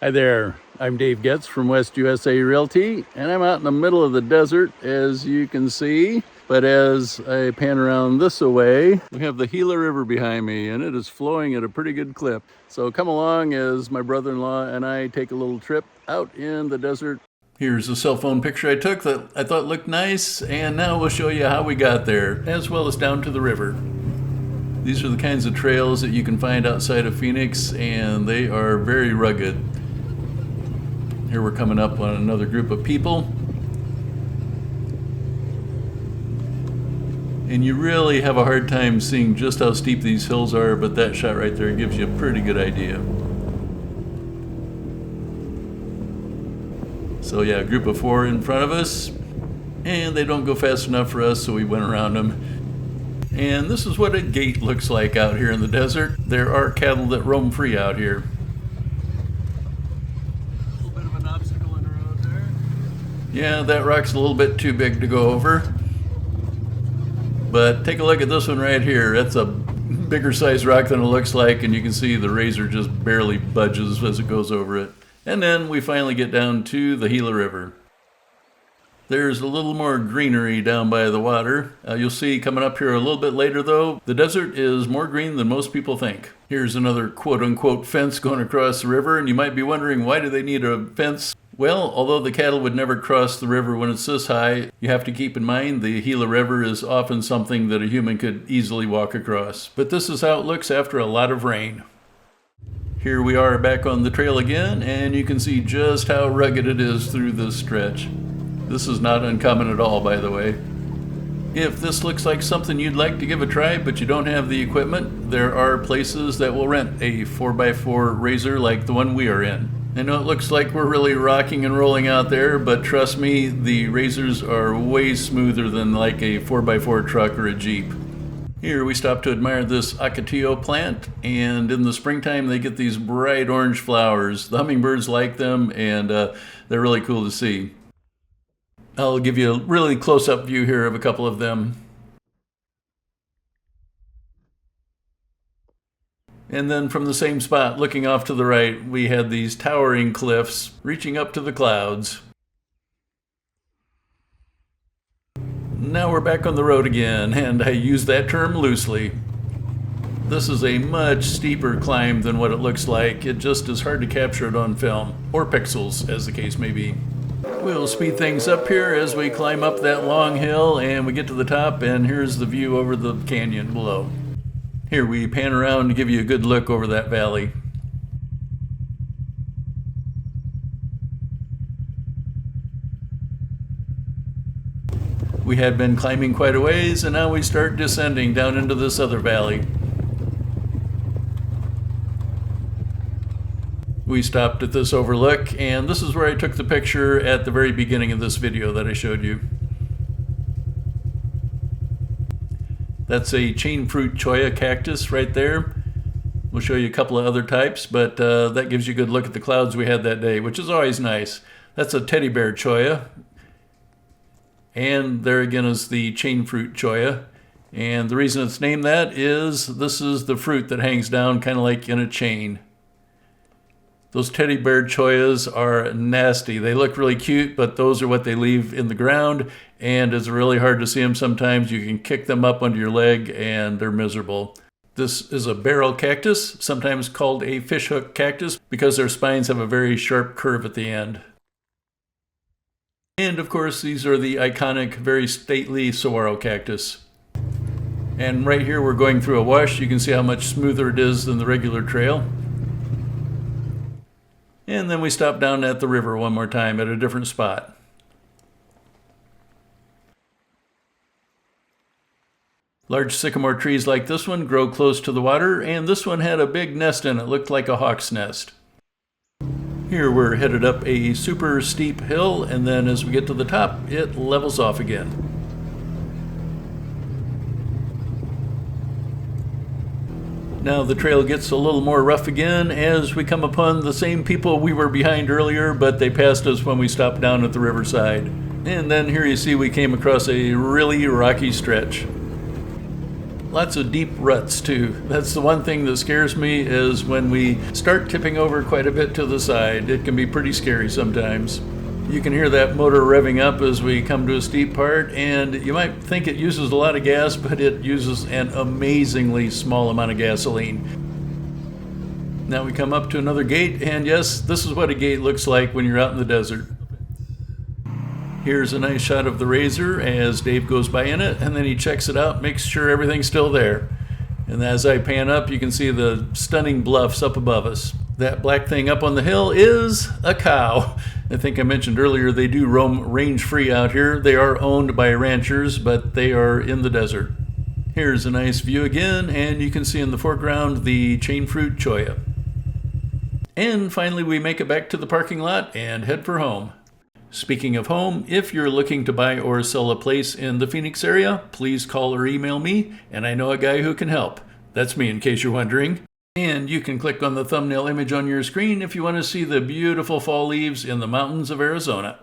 Hi there, I'm Dave Getz from West USA Realty, and I'm out in the middle of the desert, as you can see. But as I pan around this way, we have the Gila River behind me, and it is flowing at a pretty good clip. So come along as my brother-in-law and I take a little trip out in the desert. Here's a cell phone picture I took that I thought looked nice, and now we'll show you how we got there, as well as down to the river. These are the kinds of trails that you can find outside of Phoenix, and they are very rugged. Here we're coming up on another group of people. And you really have a hard time seeing just how steep these hills are, but that shot right there gives you a pretty good idea. So yeah, a group of 4 in front of us, and they don't go fast enough for us, so we went around them. And this is what a gate looks like out here in the desert. There are cattle that roam free out here. Yeah, that rock's a little bit too big to go over. But take a look at this one right here. That's a bigger size rock than it looks like, and you can see the razor just barely budges as it goes over it. And then we finally get down to the Gila River. There's a little more greenery down by the water. You'll see coming up here a little bit later though, the desert is more green than most people think. Here's another quote-unquote fence going across the river, and you might be wondering, why do they need a fence? Well, although the cattle would never cross the river when it's this high, you have to keep in mind the Gila River is often something that a human could easily walk across. But this is how it looks after a lot of rain. Here we are back on the trail again, and you can see just how rugged it is through this stretch. This is not uncommon at all, by the way. If this looks like something you'd like to give a try, but you don't have the equipment, there are places that will rent a 4x4 razor like the one we are in. I know it looks like we're really rocking and rolling out there, but trust me, the razors are way smoother than like a 4x4 truck or a Jeep. Here we stop to admire this acatillo plant, and in the springtime they get these bright orange flowers. The hummingbirds like them, and they're really cool to see. I'll give you a really close-up view here of a couple of them. And then from the same spot, looking off to the right, we had these towering cliffs reaching up to the clouds. Now we're back on the road again, and I use that term loosely. This is a much steeper climb than what it looks like. It just is hard to capture it on film, or pixels, as the case may be. We'll speed things up here as we climb up that long hill, and we get to the top, and here's the view over the canyon below. Here we pan around to give you a good look over that valley. We had been climbing quite a ways, and now we start descending down into this other valley. We stopped at this overlook, and this is where I took the picture at the very beginning of this video that I showed you. That's a chain fruit cholla cactus right there. We'll show you a couple of other types, but that gives you a good look at the clouds we had that day, which is always nice. That's a teddy bear cholla. And there again is the chain fruit cholla. And the reason it's named that is this is the fruit that hangs down kind of like in a chain. Those teddy bear chollas are nasty. They look really cute, but those are what they leave in the ground, and it's really hard to see them sometimes. You can kick them up under your leg, and they're miserable. This is a barrel cactus, sometimes called a fishhook cactus, because their spines have a very sharp curve at the end. And of course, these are the iconic, very stately saguaro cactus. And right here, we're going through a wash. You can see how much smoother it is than the regular trail. And then we stop down at the river one more time at a different spot. Large sycamore trees like this one grow close to the water, and this one had a big nest in it, looked like a hawk's nest. Here we're headed up a super steep hill, and then as we get to the top, it levels off again. Now the trail gets a little more rough again as we come upon the same people we were behind earlier, but they passed us when we stopped down at the riverside. And then here you see we came across a really rocky stretch. Lots of deep ruts too. That's the one thing that scares me, is when we start tipping over quite a bit to the side. It can be pretty scary sometimes. You can hear that motor revving up as we come to a steep part, and you might think it uses a lot of gas, but it uses an amazingly small amount of gasoline. Now we come up to another gate, and yes, this is what a gate looks like when you're out in the desert. Here's a nice shot of the RZR as Dave goes by in it, and then he checks it out, makes sure everything's still there. And as I pan up, you can see the stunning bluffs up above us. That black thing up on the hill is a cow. I think I mentioned earlier they do roam range-free out here. They are owned by ranchers, but they are in the desert. Here's a nice view again, and you can see in the foreground the chain fruit cholla. And finally, we make it back to the parking lot and head for home. Speaking of home, if you're looking to buy or sell a place in the Phoenix area, please call or email me, and I know a guy who can help. That's me, in case you're wondering. And you can click on the thumbnail image on your screen if you want to see the beautiful fall leaves in the mountains of Arizona.